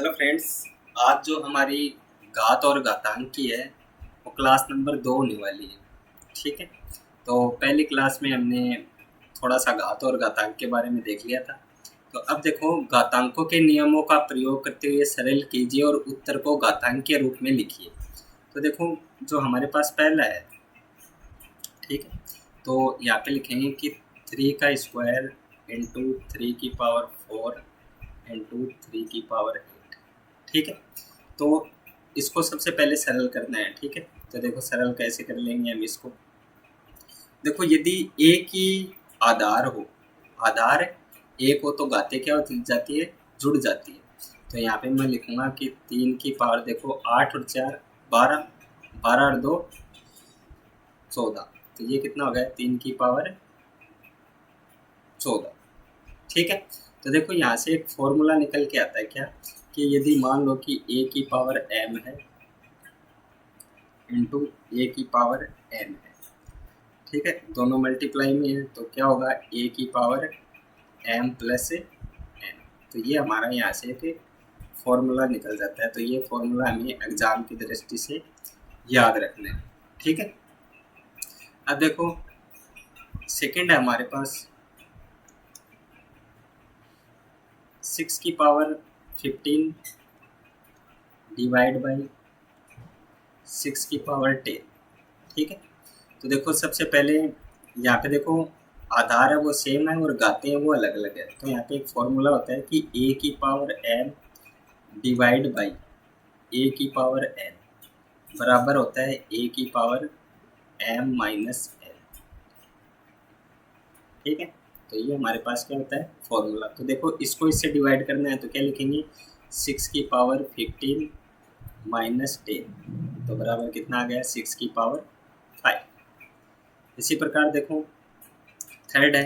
Hello friends. आज जो हमारी घात और घातांक की है वो क्लास नंबर 2 होने वाली है। ठीक है, तो पहली क्लास में हमने थोड़ा सा घात और घातांक के बारे में देख लिया था। तो अब देखो, घातांकों के नियमों का प्रयोग करते हुए सरल कीजिए और उत्तर को घातांक के रूप में लिखिए। तो देखो, जो हमारे पास पहला है, ठीक है, तो यहाँ पे लिखेंगे कि 3 का स्क्वायर इंटू 3 की पावर 4 इंटू 3 की पावर 8। ठीक है, तो इसको सबसे पहले सरल करना है। ठीक है, तो देखो सरल कैसे कर लेंगे हम इसको। देखो, यदि एक ही आधार हो, आधार एक हो तो घातें क्या हो जाती है, जुड़ जाती है। तो यहाँ पे मैं लिखूंगा कि 3 की पावर, देखो 8 और 4 12, 12 और 2 14। तो ये कितना हो गया, 3 की पावर 14। ठीक है, तो देखो यहाँ से एक फॉर्मूला निकल के आता है क्या, कि यदि मान लो कि a की पावर m है इंटू a की पावर n है। ठीक है, दोनों मल्टीप्लाई में है तो क्या होगा, a की पावर m प्लस n। तो ये हमारा यहाँ से एक फॉर्मूला निकल जाता है। तो ये फॉर्मूला हमें एग्जाम की दृष्टि से याद रखना है। ठीक है, अब देखो सेकंड है हमारे पास 6 की पावर 15 डिवाइड बाई 6 की पावर 10। ठीक है, तो देखो सबसे पहले यहाँ पे देखो आधार है वो सेम है और घातें हैं वो अलग अलग है। तो यहाँ पे एक फॉर्मूला होता है कि a की power m divide by a की पावर n बराबर होता है a की पावर m माइनस n। ठीक है, तो ये हमारे पास क्या होता है, फॉर्मूला। तो देखो इसको इससे डिवाइड करना है तो क्या लिखेंगे, 6 की पावर 15 माइनस 10 तो बराबर कितना आ गया, 6 की पावर 5। इसी प्रकार देखो थर्ड है।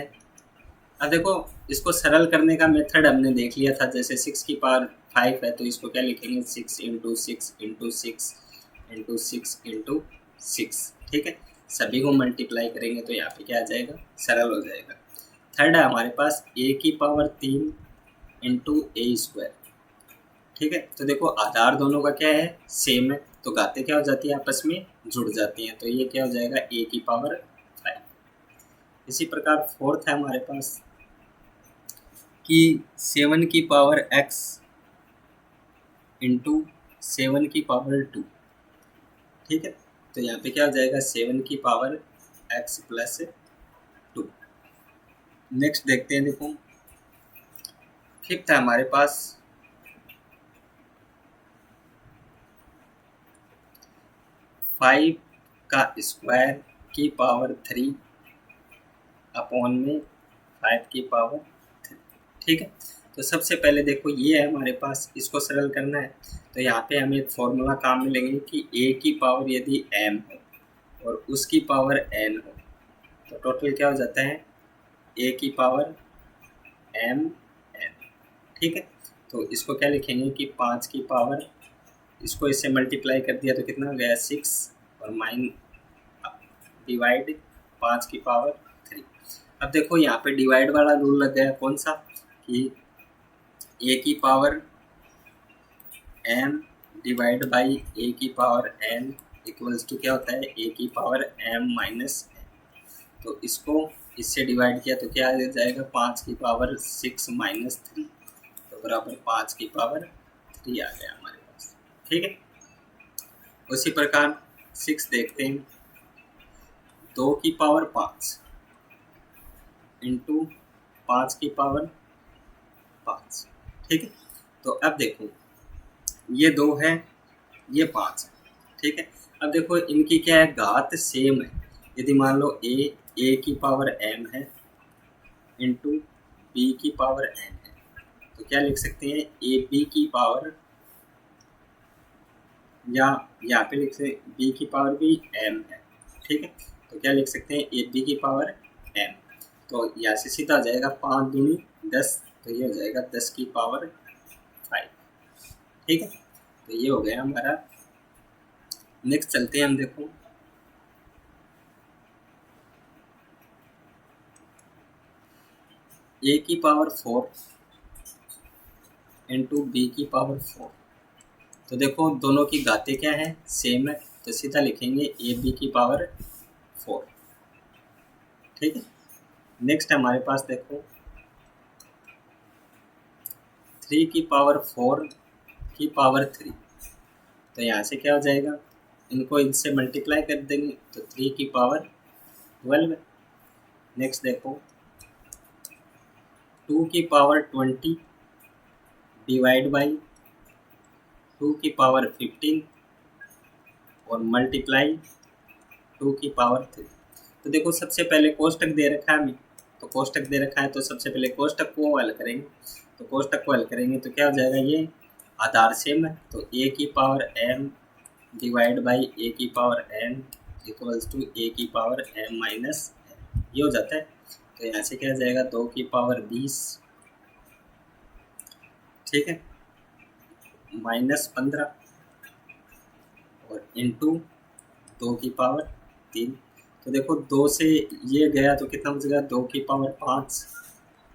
अब देखो इसको सरल करने का मेथड हमने देख लिया था। जैसे 6 की पावर 5 है तो इसको क्या लिखेंगे, 6 इंटू 6 इंटू 6 इंटू 6 इंटू 6। ठीक है, सभी को मल्टीप्लाई करेंगे तो यहाँ पे क्या आ जाएगा, सरल हो जाएगा। थर्ड है हमारे पास a की पावर 3 इंटू ए स्क्वायर। ठीक है, तो देखो आधार दोनों का क्या है, सेम है, तो घातें क्या हो जाती है, आपस में जुड़ जाती हैं। तो ये क्या हो जाएगा, a की पावर 5। इसी प्रकार फोर्थ है हमारे पास कि 7 की पावर x इंटू 7 की पावर 2। ठीक है, तो यहाँ पे क्या हो जाएगा, 7 की पावर x प्लस 2। नेक्स्ट देखते हैं, देखो फिफ्थ है हमारे पास 5 का स्क्वायर की पावर 3 अपॉन में 5 की पावर 3। ठीक है, तो सबसे पहले देखो ये है हमारे पास, इसको सरल करना है। तो यहाँ पे हमें एक फॉर्मूला काम में लेंगे कि a की पावर यदि m हो और उसकी पावर n हो तो टोटल क्या हो जाता है, a की पावर m n। ठीक है, तो इसको क्या लिखेंगे कि 5 की पावर, इसको इससे मल्टीप्लाई कर दिया तो कितना हो गया, 6 और माइन डिवाइड 5 की पावर 3। अब देखो यहाँ पे डिवाइड वाला रूल लग गया, कौन सा, कि a की power m divide by a की पावर n इक्वल्स टू क्या होता है, a की पावर m माइनस n। तो इसको इससे डिवाइड किया तो क्या आ जाएगा, 5 की पावर 6 माइनस 3 तो बराबर 5 की पावर 3 आ गया हमारे पास। ठीक है, उसी प्रकार 6 देखते हैं, 2 की पावर 5 इंटू 5 की पावर 5। ठीक है, तो अब देखो ये 2 है, ये 5 है। ठीक है, अब देखो इनकी क्या है, घात सेम है। यदि मान लो a की पावर m है इंटू b की पावर n है तो क्या लिख सकते हैं, ए बी की पावर, या यहाँ पे लिख सकते b की पावर भी m है। ठीक है, तो क्या लिख सकते हैं, ए बी की पावर m। तो यहाँ से सीधा आ जाएगा 5 दूनी 10, तो ये हो जाएगा 10 की पावर 5। ठीक है, तो ये हो गया हमारा। नेक्स्ट चलते हैं हम, देखो a की पावर 4 इंटू बी की पावर 4। तो देखो दोनों की घातें क्या है, सेम है, तो सीधा लिखेंगे ए बी की पावर 4। ठीक है। नेक्स्ट हमारे पास देखो 3 की पावर 4 की पावर 3, तो यहाँ से क्या हो जाएगा, इनको इनसे मल्टीप्लाई कर देंगे तो 3 की पावर 12 है। नेक्स्ट देखो 2 की पावर 20 डिवाइड बाई 2 की पावर 15 और मल्टीप्लाई 2 की पावर 3। तो देखो सबसे पहले कोष्टक दे रखा है हमें, तो कोष्टक दे रखा है तो सबसे पहले कोष्टक को हल करेंगे। तो कोष्टक को हल करेंगे तो क्या हो जाएगा, ये आधार सेम है तो a की power m divide by a की power n equals to a की पावर m माइनस n, ये हो जाता है। तो यहाँ से क्या हो जाएगा 2 की पावर 20, ठीक है, माइनस 15 और इंटू 2 की पावर 3। तो देखो 2 से ये गया तो कितना बचेगा, 2 की पावर 5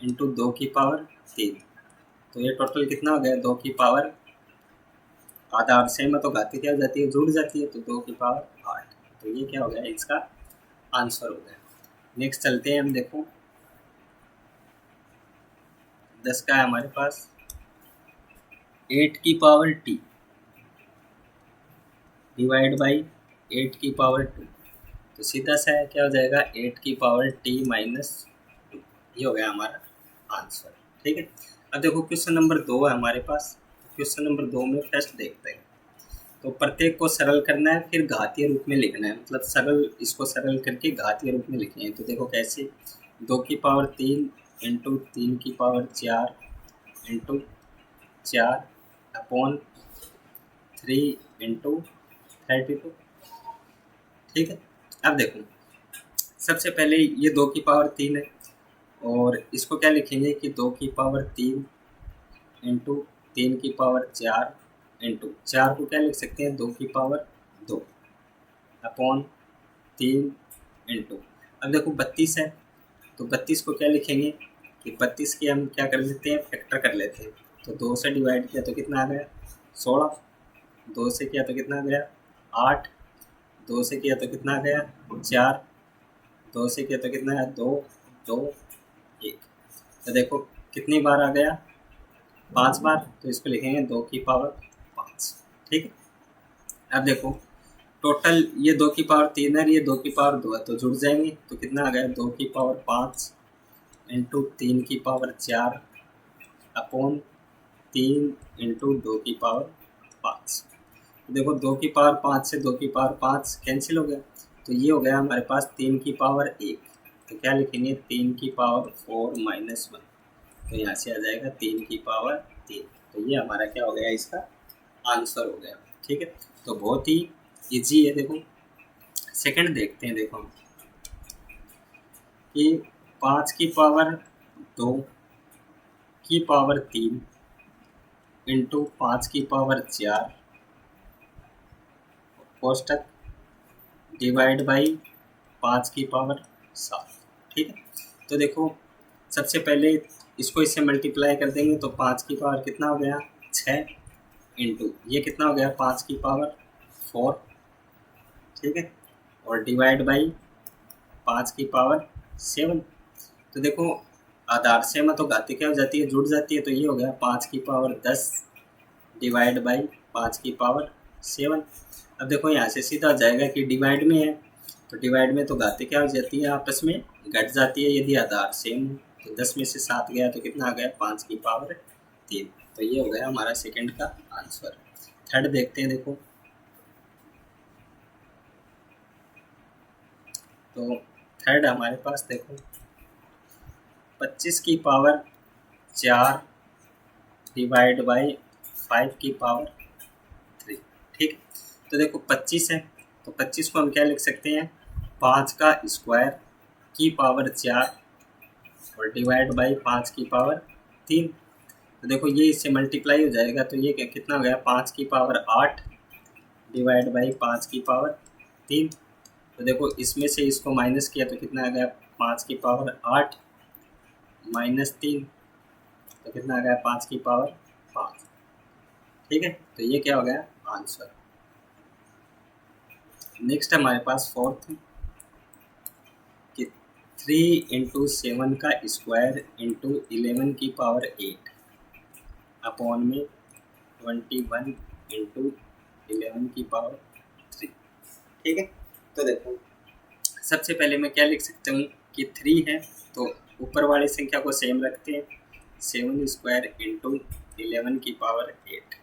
इंटू 2 की पावर 3, तो ये टोटल कितना हो गया, 2 की पावर आधा सेम है तो घाती क्या हो जाती है, जुड़ जाती है, तो 2 की पावर 8। तो ये क्या हो गया, इसका आंसर हो गया। नेक्स्ट चलते हैं हम, देखो 10 का है हमारे पास 8 की पावर t डिवाइड बाई 8 की पावर 2, तो सीधा सा है क्या हो जाएगा 8 की पावर t माइनस 2, ये हो गया हमारा आंसर। ठीक है। अब देखो क्वेश्चन नंबर 2 है हमारे पास। क्वेश्चन नंबर 2 में फर्स्ट देखते हैं, तो प्रत्येक को सरल करना है फिर घातीय रूप में लिखना है, मतलब सरल, इसको सरल करके घातीय रूप में लिखना है। तो देखो कैसे, 2 की पावर 3 इंटू 3 की पावर 4 इंटू 4 अपॉन 3 इंटू 32। ठीक है। अब देखो सबसे पहले ये 2 की पावर 3 है और इसको क्या लिखेंगे कि 2 की पावर 3 इंटू 3 की पावर 4 इंटू 4 को क्या लिख सकते हैं 2 की पावर 2 अपॉन 3 इंटू, अब देखो 32 है तो 32 को क्या लिखेंगे कि 32 की हम क्या कर लेते हैं, फैक्टर कर लेते हैं। तो 2 से डिवाइड किया तो कितना आ गया 16, 2 से किया तो कितना आ गया 8, 2 से किया तो कितना आ गया 4, 2 से किया तो कितना है 2 2 1। तो देखो कितनी बार आ गया 5 बार, तो इसको लिखेंगे 2 की पावर 5। ठीक है। अब देखो टोटल ये 2 की पावर 3 है, ये 2 की पावर 2 है, तो जुड़ जाएंगे तो कितना आ गया 2 की पावर 5 इंटू 3 की पावर 4 अपॉन 3 इंटू 2 की पावर 5। देखो 2 की पावर 5 से 2 की पावर 5 कैंसिल हो गया, तो ये हो गया हमारे पास 3 की पावर 1, तो क्या लिखेंगे 3 की पावर 4 माइनस 1, तो यहाँ से आ जाएगा 3 की पावर 3। तो ये हमारा क्या हो गया, इसका आंसर हो गया। ठीक है। तो बहुत ही इजी है। देखो सेकंड देखते हैं, देखो कि 5 की पावर 2 की पावर 3 इंटू 5 की पावर 4 कोष्टक डिवाइड बाई 5 की पावर 7। ठीक है। तो देखो सबसे पहले इसको इससे मल्टीप्लाई कर देंगे तो 5 की पावर कितना हो गया 6 इंटू ये कितना हो गया 5 की पावर 4। ठीक है। और डिवाइड बाई 5 की पावर 7। तो देखो आधार से में तो घाती क्या हो जाती है, जुड़ जाती है, तो ये हो गया 5 की पावर 10 डिवाइड बाई 5 की पावर 7। अब देखो यहाँ से सीधा आ जाएगा कि डिवाइड में है, तो डिवाइड में तो घाती क्या हो जाती है, आपस में घट जाती है यदि आधार सेम। तो 10 में से 7 गया तो कितना आ गया 5 की पावर 3। तो ये हो गया हमारा सेकंड का आंसर। थर्ड देखते हैं, देखो तो थर्ड हमारे पास देखो 25 की पावर 4 डिवाइड बाई 5 की पावर 3। ठीक। तो देखो 25 है तो 25 को हम क्या लिख सकते हैं 5 का स्क्वायर की पावर 4 और डिवाइड बाई 5 की पावर 3। तो देखो ये इससे मल्टीप्लाई हो जाएगा तो ये कितना हो गया 5 की पावर 8 डिवाइड बाई 5 की पावर 3। तो देखो इसमें से इसको माइनस किया तो कितना आ गया 5 की पावर 8 माइनस 3, तो कितना आ गया 5 की पावर 5। ठीक है, तो ये क्या हो गया आंसर। नेक्स्ट हमारे पास फोर्थ कि 3 × 7 का स्क्वायर इंटू 11 की पावर 8 अपॉन में 21 इंटू 11 की पावर 3। ठीक है, तो देखो सबसे पहले मैं क्या लिख सकता हूँ कि 3 है तो ऊपर वाली संख्या को सेम रखते हैं, 7 स्क्वायर इंटू 11 की पावर 8।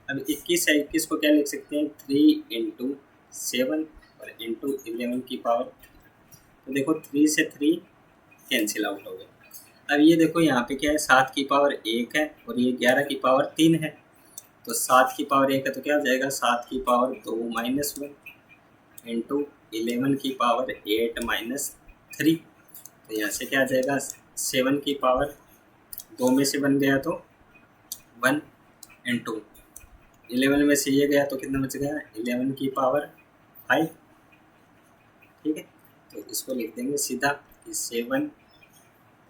अब 21 है, 21 को क्या लिख सकते हैं 3 × 7 और इंटू 11 की पावर 3। तो देखो 3 से 3 कैंसिल आउट हो गया। अब ये देखो यहाँ पे क्या है 7 की पावर 1 है और ये 11 की पावर 3 है, तो 7 की पावर 1 है तो क्या हो जाएगा 7 की पावर 2 माइनस 1 इंटू 11 की पावर 8 माइनस 3। तो यहाँ से क्या आ जाएगा 7 की पावर 2 में से बन गया तो 1 इंटू 11 में से ये गया तो कितना बच गया 11 की पावर 5। ठीक है, तो इसको लिख देंगे सीधा कि 7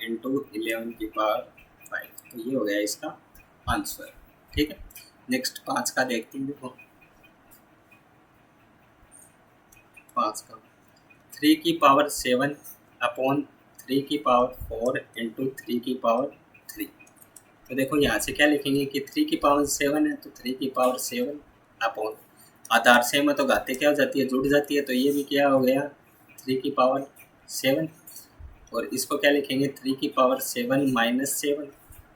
इंटू 11 की पावर 5। तो ये हो गया इसका आंसर। ठीक है, नेक्स्ट 5 का देखते हैं। देखो 5 का 3 की पावर 7 अपॉन 3 की पावर 4 इंटू 3 की पावर 3। तो देखो यहाँ से क्या लिखेंगे कि 3 की पावर 7 है तो 3 की पावर 7 अपॉन आधार सेम है तो घाते क्या हो जाती है जुड़ जाती है, तो ये भी क्या हो गया 3 की पावर 7। और इसको क्या लिखेंगे 3 की पावर 7 माइनस 7।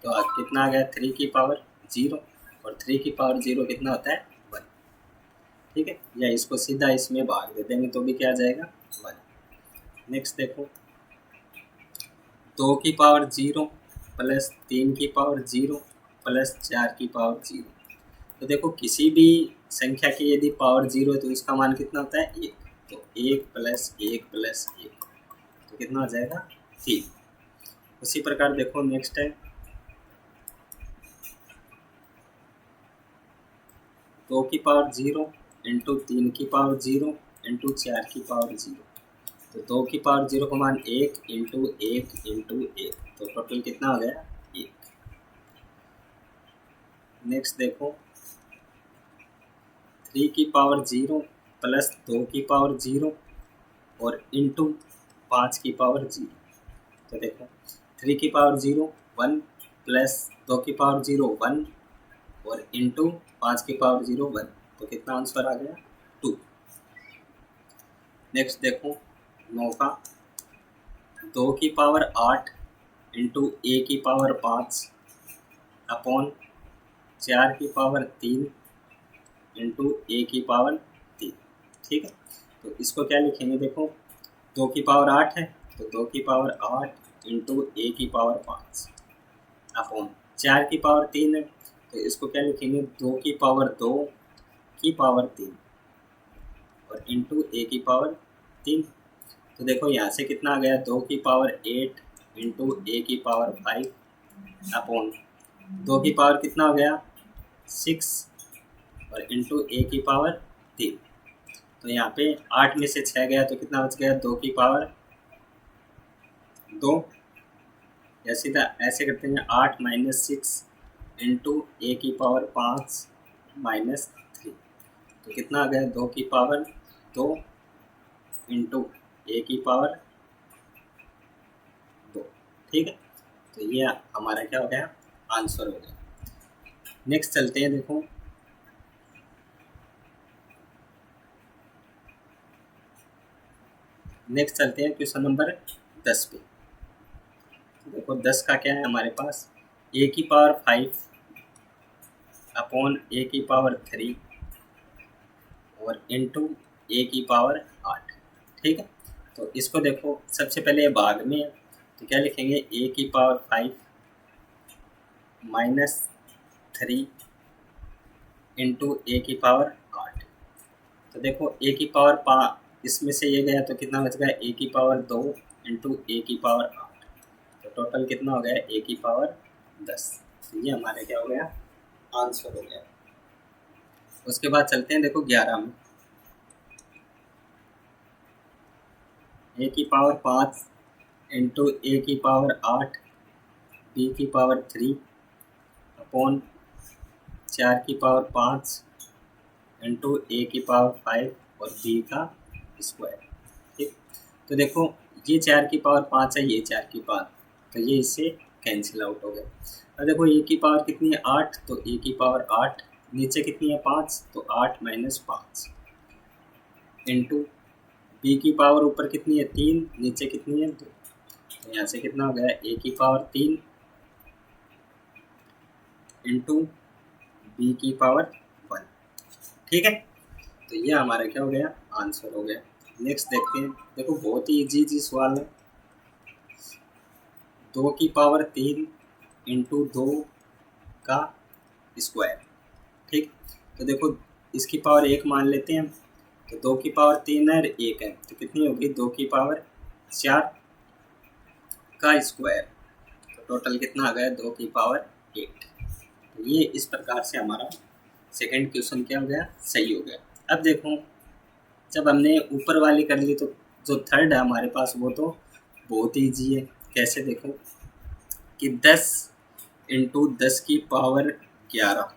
तो आज कितना आ गया 3 की पावर 0 और 3 की पावर 0 कितना होता है 1। ठीक है, या इसको सीधा इसमें भाग दे देंगे तो भी क्या आ जाएगा 1। नेक्स्ट देखो 2 की पावर 0 प्लस 3 की पावर 0 प्लस 4 की पावर 0। तो देखो किसी भी संख्या की यदि पावर 0 है तो इसका मान कितना होता है 1। तो 1 प्लस 1 प्लस 1 तो कितना हो जाएगा 3। उसी प्रकार देखो नेक्स्ट है 2 की पावर 0 इंटू 3 की पावर 0 इंटू 4 की पावर 0। तो 2 की पावर 0 का मान 1 इंटू 1 इंटू 1 तो टोटल कितना हो गया 1। नेक्स्ट देखो 3 की पावर 0 प्लस 2 की पावर 0 और इंटू 5 की पावर 0। तो देखो 3 की पावर 0 1 प्लस 2 की पावर 0 1 और इंटू 5 की पावर 0 1। तो कितना आंसर आ गया 2। नेक्स्ट देखो 9 का 2 की पावर 8 इंटू ए की पावर 5 अपॉन 4 की पावर 3 इंटू ए की पावर 3। ठीक है, तो इसको क्या लिखेंगे देखो 2 की पावर 8 है तो 2 की पावर 8 इंटू ए की पावर 5 अपॉन 4 की पावर 3 है तो इसको क्या लिखेंगे 2 की पावर 2 की पावर 3 और इंटू ए की पावर 3। तो देखो यहाँ से कितना आ गया 2 की पावर 8 इंटू ए की पावर 5 अपॉन 2 की पावर कितना हो गया 6 और इंटू ए की पावर 3। तो यहाँ पे 8 में से 6 गया तो कितना बच गया 2 की पावर 2। या सीधा ऐसे करते हैं 8 माइनस 6 इंटू ए की पावर 5 माइनस 3। तो कितना आ गया 2 की पावर 2 इंटू ए की पावर 2। ठीक है, तो ये हमारा क्या हो गया आंसर हो गया। नेक्स्ट चलते हैं देखो नेक्स्ट चलते हैं क्वेश्चन नंबर 10 पे। देखो 10 का क्या है हमारे पास ए की पावर 5 अपॉन ए की पावर 3 और इंटू ए की पावर 8। ठीक है, तो इसको देखो सबसे पहले भाग में है तो क्या लिखेंगे ए की पावर 5 माइनस 3 इंटू ए की पावर 8। तो देखो ए की पावर इसमें से ये गया तो कितना बच गया ए की पावर 2 इंटू ए की पावर 8। तो टोटल कितना हो गया ए की पावर 10। तो ये हमारे क्या हो गया आंसर हो गया। उसके बाद चलते हैं देखो 11 में ए की पावर 5 इंटू ए की पावर 8 बी की पावर 3 अपॉन 4 की पावर 5 इंटू ए की पावर 5 और बी का स्क्वायर। ठीक, तो देखो ये 4 की पावर 5 है, ये 4 की पावर, तो ये इससे कैंसिल आउट हो गया। अब देखो ए की पावर कितनी है 8, तो ए की पावर 8, नीचे कितनी है 5, तो 8 माइनस 5 इंटू बी की पावर ऊपर कितनी है 3, नीचे कितनी है 2, तो यहाँ से कितना हो गया ए की पावर 3 इंटू बी की पावर 1। ठीक है, तो ये हमारा क्या हो गया आंसर हो गया। नेक्स्ट देखते हैं, देखो बहुत ही इजी सवाल है। 2 की पावर 3 इंटू 2 का स्क्वायर। ठीक, तो देखो इसकी पावर 1 मान लेते हैं, तो 2 की पावर 3 है और 1 है, तो कितनी होगी 2 की पावर 4 का स्क्वायर, तो टोटल कितना आ गया 2 की पावर 8। तो ये इस प्रकार से हमारा सेकंड क्वेश्चन क्या हो गया सही हो गया। अब देखो जब हमने ऊपर वाली कर ली तो जो थर्ड है हमारे पास वो तो बहुत ईजी है। कैसे, देखो कि 10 इंटू 10 की पावर 11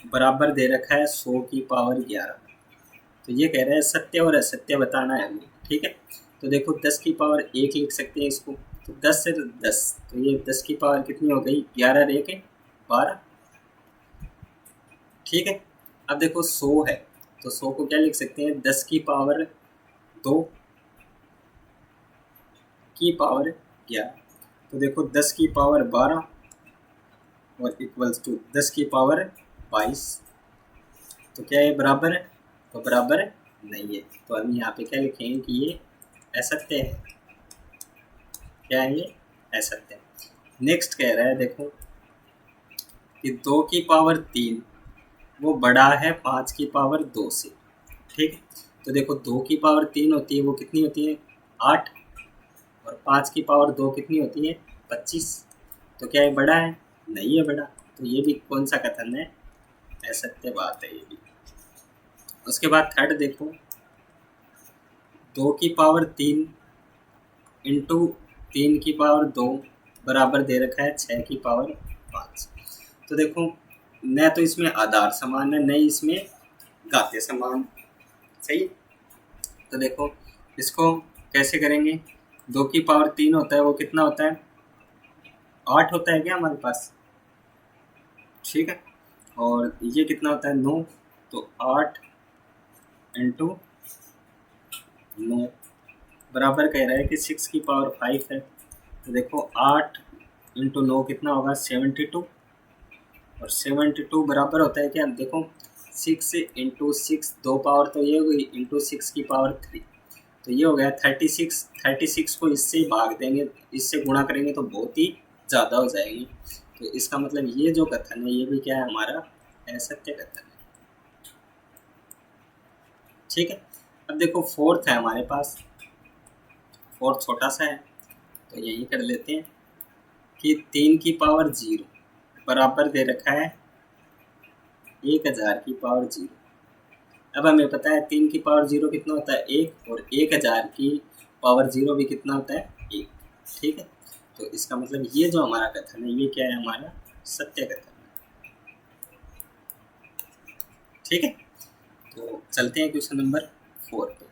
बराबर दे रखा है 100 की पावर 11। तो ये कह रहा है सत्य और असत्य बताना है हमें। ठीक है, तो देखो 10 की पावर 1 लिख सकते हैं इसको, तो 10 से 10, तो ये 10 की पावर कितनी हो गई 11 और 1 है 12। ठीक है, अब देखो 100 है, तो 100 को क्या लिख सकते हैं 10 की पावर 2 की पावर 11, तो देखो 10 की पावर 12 और इक्वल्स टू 10 की पावर 22, तो क्या ये बराबर है, तो बराबर नहीं है, तो हम यहाँ पे क्या लिखेंगे कि ये असत्य है। क्या है ये असत्य है। नेक्स्ट कह रहा है देखो कि 2 की पावर 3 वो बड़ा है 5 की पावर 2 से। ठीक, तो देखो 2 की पावर 3 होती है वो कितनी होती है 8, और 5 की पावर 2 कितनी होती है 25, तो क्या ये बड़ा है, नहीं है बड़ा, तो ये भी कौन सा कथन है असत्य बात है ये भी। उसके बाद थर्ड देखो 2 की पावर 3 इंटू 3 की पावर 2 बराबर दे रखा है 6 की पावर 5। तो देखो न तो इसमें आधार समान है न इसमें घातीय समान। सही, तो देखो इसको कैसे करेंगे, 2 की पावर 3 होता है वो कितना होता है 8 होता है क्या हमारे पास। ठीक है, और ये कितना होता है 9, तो 8 इंटू 9 बराबर कह रहा है कि 6 की पावर 5 है, तो देखो 8 इंटू 9 कितना होगा 72, और 72 बराबर होता है क्या, देखो 6 इंटू 6 दो पावर तो ये हो गई इंटू 6 की पावर 3, तो ये हो गया 36। 36 को इससे भाग देंगे, इससे गुणा करेंगे तो बहुत ही ज़्यादा हो जाएगी, तो इसका मतलब ये जो कथन है ये भी क्या है हमारा असत्य कथन है। ठीक है, अब देखो फोर्थ है हमारे पास, फोर्थ छोटा सा है तो यही कर लेते हैं कि 3 की पावर 0 बराबर दे रखा है 1000 की पावर 0। अब हमें पता है 3 की पावर 0 कितना होता है 1, और 1000 की पावर 0 भी कितना होता है 1। ठीक है, तो इसका मतलब ये जो हमारा कथन है ये क्या है हमारा सत्य कथन है। ठीक है, तो चलते हैं क्वेश्चन नंबर 4 पे।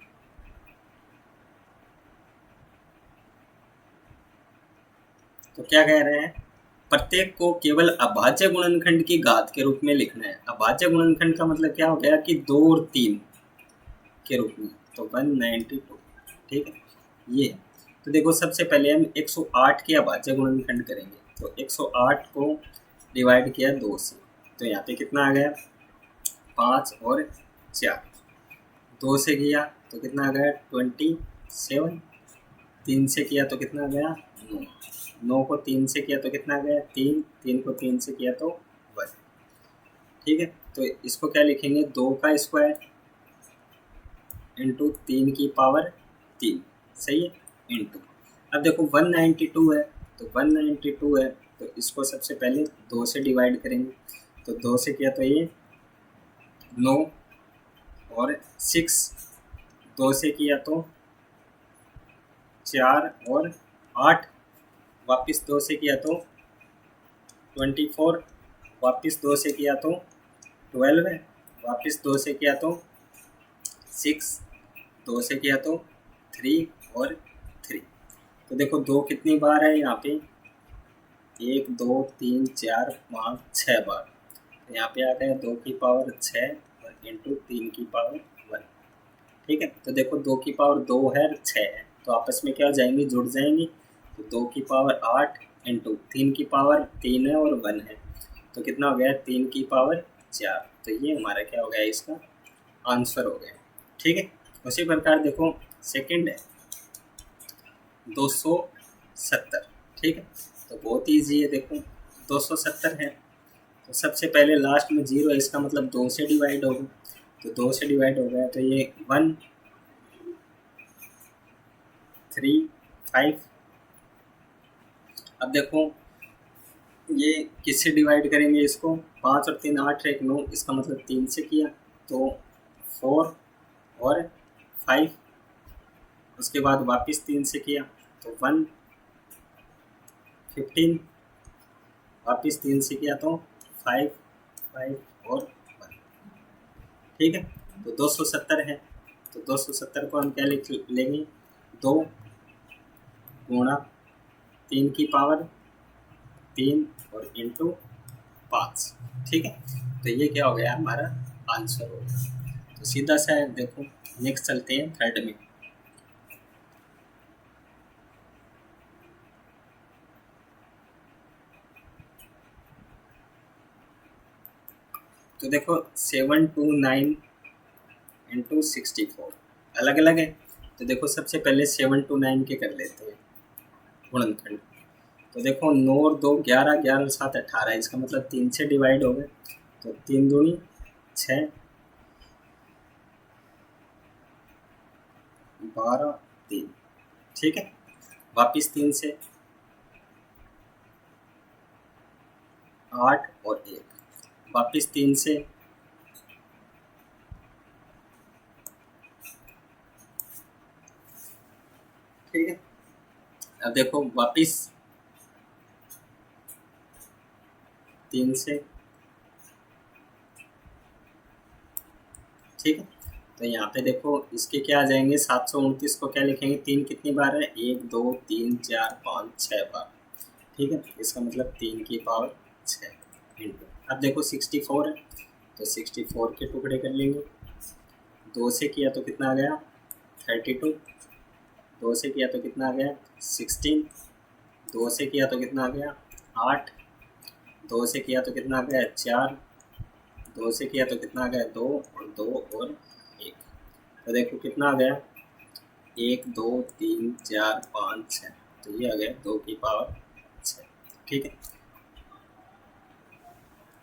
तो क्या कह रहे हैं, प्रत्येक को केवल अभाज्य गुणनखंड की घात के रूप में लिखना है। अभाज्य गुणनखंड का मतलब क्या हो गया कि 2 और 3 के रूप में, तो 192। ठीक है, ये तो देखो सबसे पहले हम 108 के अभाज्य गुणनखंड करेंगे, तो 108 को डिवाइड किया 2 से, तो यहाँ पे कितना आ गया 5 और 4, 2 से किया तो कितना आ गया 27, 3 से किया तो कितना आ गया 9, 9 को 3 से किया तो कितना आ गया 3, 3 को 3 से किया तो 1। ठीक है, तो इसको क्या लिखेंगे 2 का स्क्वायर इंटू 3 की पावर 3। सही है, इंटू अब देखो 192 है, तो 192 है तो इसको सबसे पहले 2 से डिवाइड करेंगे, तो 2 से किया तो ये 9 और 6, 2 से किया तो 4 और 8, वापस 2 से किया तो 24, वापस 2 से किया तो 12 है, वापस 2 से किया तो 6, 2 से किया तो 3 और 3। तो देखो 2 कितनी बार है यहाँ पे, 1 2 3 4 5 6 बार। तो यहाँ पे आ गया 2 की पावर 6 और इंटू 3 की पावर 1। ठीक है, तो देखो 2 की पावर 2 है और 6 है, तो आपस में क्या हो जाएंगी, जुड़ जाएंगी। तो 2 की पावर 8 इंटू 3 की पावर 3 है और 1 है, तो कितना हो गया, 3 की पावर 4। तो ये हमारा क्या हो गया, इसका आंसर हो गया। ठीक है, उसी प्रकार देखो सेकंड है 270। ठीक है, तो बहुत ईजी है, देखो 270 है, तो सबसे पहले लास्ट में 0 है, इसका मतलब 2 से डिवाइड होगा, तो 2 से डिवाइड हो गया, तो ये 1 3 5। अब देखो ये किससे डिवाइड करेंगे इसको, 5 और 3 8 1 9, इसका मतलब 3 से किया तो 4 और 5, उसके बाद वापस 3 से किया तो 1 15, वापस 3 से किया तो 5 5 और 1। ठीक है, तो 270 है, तो 270 को हम क्या लिख लेंगे, 2 गुणा 3 की पावर 3 और इंटू 5। ठीक है, तो ये क्या हो गया, हमारा आंसर हो गया। तो सीधा सा है, देखो नेक्स्ट चलते हैं थर्ड में। तो देखो 729 इंटू 64 अलग अलग है, तो देखो सबसे पहले 729 के कर लेते हैं गुणनखंड। तो देखो 9 और 2 11, 11 और 7 18, इसका मतलब 3 से डिवाइड हो गए, तो 3 दूनी 6 12 3। ठीक है, वापिस 3 से 8 और 1, वापिस 3 से 1। ठीक है, अब देखो वापिस 3 से। ठीक है, तो यहाँ पे देखो इसके क्या आ जाएंगे, 729 को क्या लिखेंगे, 3 कितनी बार है, 1 2 3 4 5 6 बार। ठीक है, इसका मतलब 3 की पावर 6 इंटू, अब देखो 64 है, तो 64 के टुकड़े कर लेंगे, 2 से किया तो कितना आ गया 32, 2 से किया तो कितना आ गया 16, 2 से किया तो कितना आ गया 8, 2 से किया तो कितना आ गया 4, 2 से किया तो कितना आ गया 2 और 2 और 1। तो देखो कितना आ गया 1 2 3 4 5 6, तो ये आ गया 2 की पावर 6। ठीक है,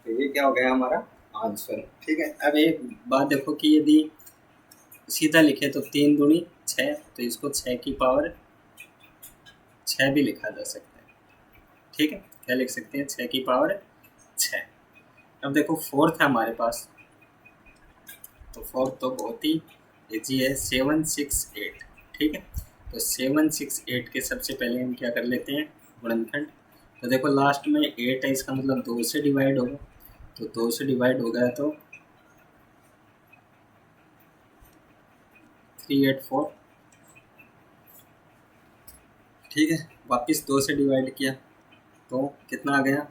तो ये क्या हो गया हमारा आंसर। ठीक है, अब एक बात देखो कि यदि सीधा लिखे तो 3 दूनी 6, तो इसको 6 की पावर 6 भी लिखा जा सकता है। ठीक है, क्या लिख सकते हैं, 6 की पावर 6। अब देखो फोर्थ है हमारे पास, तो फोर्थ तो बहुत ही इजी है, 768। ठीक है, तो 768 के सबसे पहले हम क्या कर लेते हैं गुणनखंड। तो देखो लास्ट में 8 है, इसका मतलब 2 से डिवाइड होगा, तो 2 से डिवाइड हो गया तो 384। ठीक है, वापस 2 से डिवाइड किया तो कितना आ गया,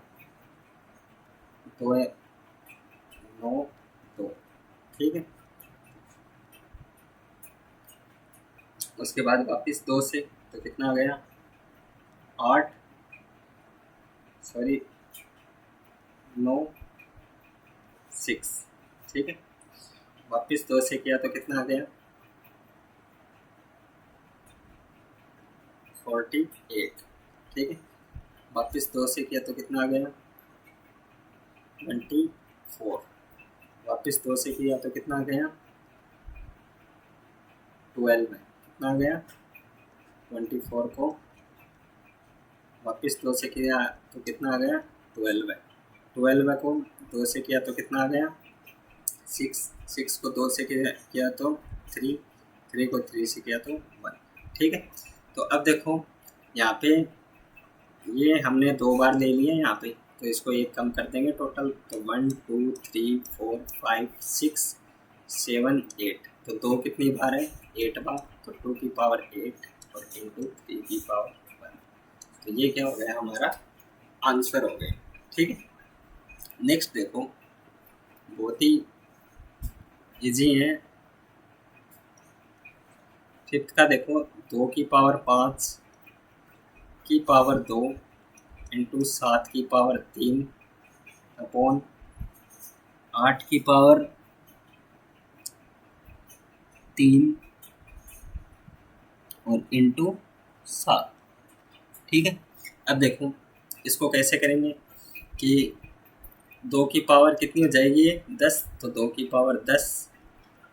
2 है 9 2। ठीक है, उसके बाद वापस 2 से तो कितना आ गया 8, सॉरी 9 6। ठीक है, वापस 2 से किया तो कितना आ गया 48। ठीक है, वापस 2 से किया तो कितना आ गया 24, वापस 2 से किया तो कितना आ गया 12 है, कितना आ गया 24 को वापस 2 से किया तो कितना आ गया 12 है, 12 को 2 से किया तो कितना आ गया 6, 6 को 2 से किया तो 3, 3 को 3 से किया तो 1। ठीक है, तो अब देखो यहाँ पे ये हमने 2 बार ले लिया यहाँ पे, तो इसको एक कम कर देंगे टोटल, तो 1 2 3 4 5 6 7 8, तो 2 कितनी बार है 8 बार, तो 2 की पावर 8 और इंटू 3 की पावर 1, तो ये क्या हो गया हमारा आंसर हो गया। ठीक है, नेक्स्ट देखो बहुत ही इजी है, फिफ्थ का देखो 2 की पावर 5 की पावर 2 इंटू 7 की पावर 3 अपॉन 8 की पावर 3 और इंटू 7। ठीक है, अब देखो इसको कैसे करेंगे कि 2 की पावर कितनी हो जाएगी 10, तो 2 की पावर 10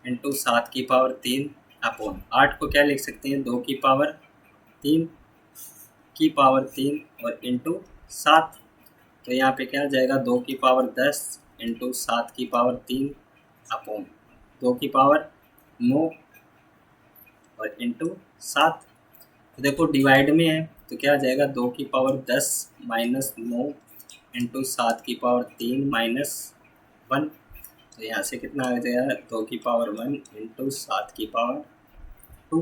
इंटू 7 की पावर 3 अपॉन 8 को क्या लिख सकते हैं 2 की पावर 3 की पावर 3 और इंटू 7, तो यहाँ पे क्या आ जाएगा 2 की पावर 10 इंटू 7 की पावर 3 अपॉन 2 की पावर 9 और इंटू 7। तो देखो डिवाइड में है तो क्या आ जाएगा 2 की पावर 10 माइनस 9 इंटू 7 की पावर 3 माइनस 1, तो यहाँ से कितना आ जाएगा 2 की पावर 1 इंटू 7 की पावर 2।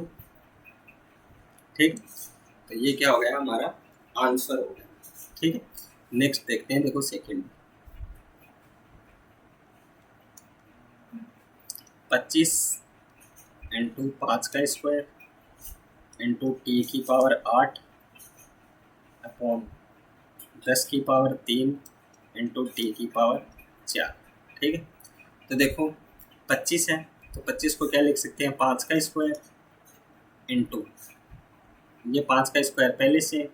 ठीक, तो ये क्या हो गया हमारा आंसर हो गया। ठीक है, नेक्स्ट देखते हैं, देखो सेकंड 25 इंटू 5 का स्क्वायर इंटू टी की पावर 8 अपॉन 10 की पावर 3 इंटू टी की पावर 4। ठीक है, तो देखो 25 है तो 25 को क्या लिख सकते हैं 5 का स्क्वायर इंटू ये 5 का स्क्वायर पहले से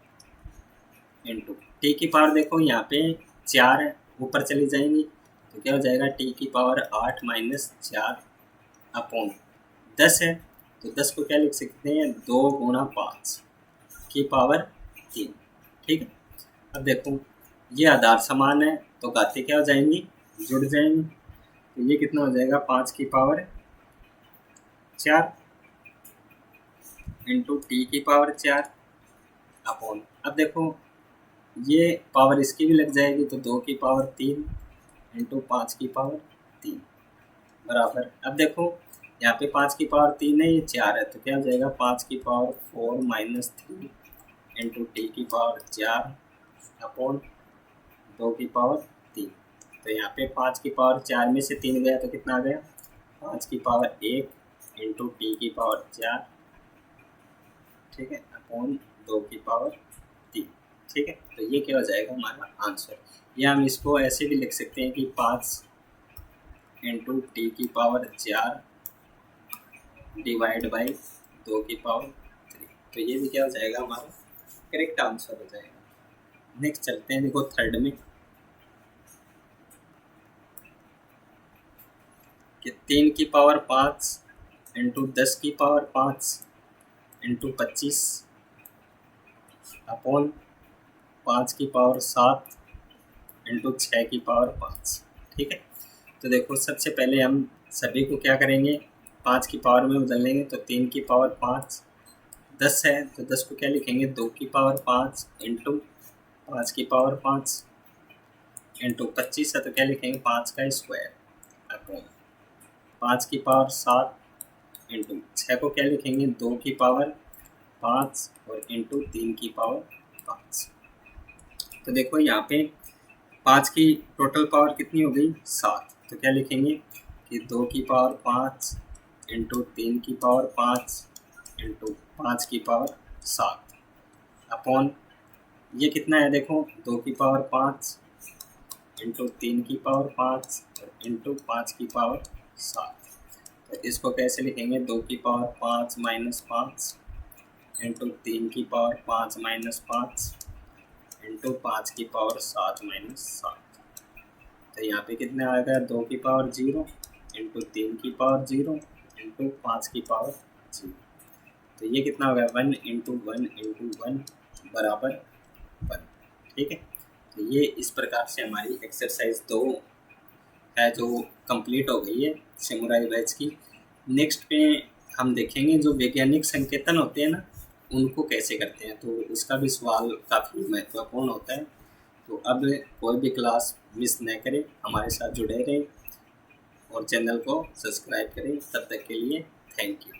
इंटू टी की पावर देखो यहाँ पे 4 है ऊपर चली जाएंगी तो क्या हो जाएगा टी की पावर 8 माइनस 4 अपॉन 10 है तो 10 को क्या लिख सकते हैं 2 गुणा 5 की पावर 3। ठीक है, अब देखो ये आधार समान है तो घातें क्या हो जाएंगी जुड़ जाएंगी, तो ये कितना हो जाएगा 5 की पावर 4 इंटू टी की पावर 4 अपॉन, अब देखो ये पावर इसकी भी लग जाएगी तो 2 की पावर 3 इंटू 5 की पावर 3 बराबर, अब देखो यहाँ पे 5 की पावर 3 है ये 4 है तो क्या हो जाएगा 5 की पावर 4 माइनस 3 इंटू टी की पावर 4 अपॉन 2 की पावर 3, तो यहाँ पे 5 की पावर 4 में से 3 गया तो कितना आ गया 5 की पावर 1 इंटू टी की पावर 4। ठीक है, अपॉन 2 की पावर 3। ठीक है, तो ये क्या हो जाएगा हमारा आंसर, या हम इसको ऐसे भी लिख सकते हैं कि 5 इंटू टी की पावर 4 डिवाइड बाई 2 की पावर 3, तो ये भी क्या हो जाएगा हमारा करेक्ट आंसर हो जाएगा। नेक्स्ट चलते हैं, देखो थर्ड में कि 3 की पावर 5 इंटू 10 की पावर 5 इंटू 25 अपॉन 5 की पावर 7 इंटू 6 की पावर 5। ठीक है, तो देखो सबसे पहले हम सभी को क्या करेंगे 5 की पावर में बदल लेंगे, तो 3 की पावर 5 10 है तो 10 को क्या लिखेंगे 2 की पावर 5 इंटू 5 की पावर 5 इंटू 25 है तो क्या लिखेंगे 5 का स्क्वायर अपॉन 5 की पावर 7 इंटू 6 को क्या लिखेंगे 2 की पावर 5 और इंटू 3 की पावर 5। तो देखो यहाँ पे 5 की टोटल पावर कितनी हो गई 7, तो क्या लिखेंगे कि 2 की पावर 5 इंटू 3 की पावर 5 इंटू 5 की पावर 7 अपॉन ये कितना है देखो 2 की पावर 5 इंटू 3 की पावर 5 और इंटू 5 की पावर 7। तो इसको कैसे लिखेंगे 2 की पावर 5 माइनस 5 इंटू 3 की पावर 5 माइनस 5 इंटू 5 की पावर 7 माइनस 7, तो यहाँ पे कितने आएगा 2 की पावर 0 इंटू 3 की पावर 0 इंटू 5 की पावर 0, तो ये कितना हो गया 1 इंटू 1 इंटू 1 बराबर 1। ठीक है, तो ये इस प्रकार से हमारी एक्सरसाइज 2 है जो कंप्लीट हो गई है समुराई बैच की। नेक्स्ट पे हम देखेंगे जो वैज्ञानिक संकेतन होते हैं ना उनको कैसे करते हैं, तो उसका भी सवाल काफ़ी महत्वपूर्ण होता है, तो अब कोई भी क्लास मिस न करें, हमारे साथ जुड़े रहें और चैनल को सब्सक्राइब करें। तब तक के लिए थैंक यू।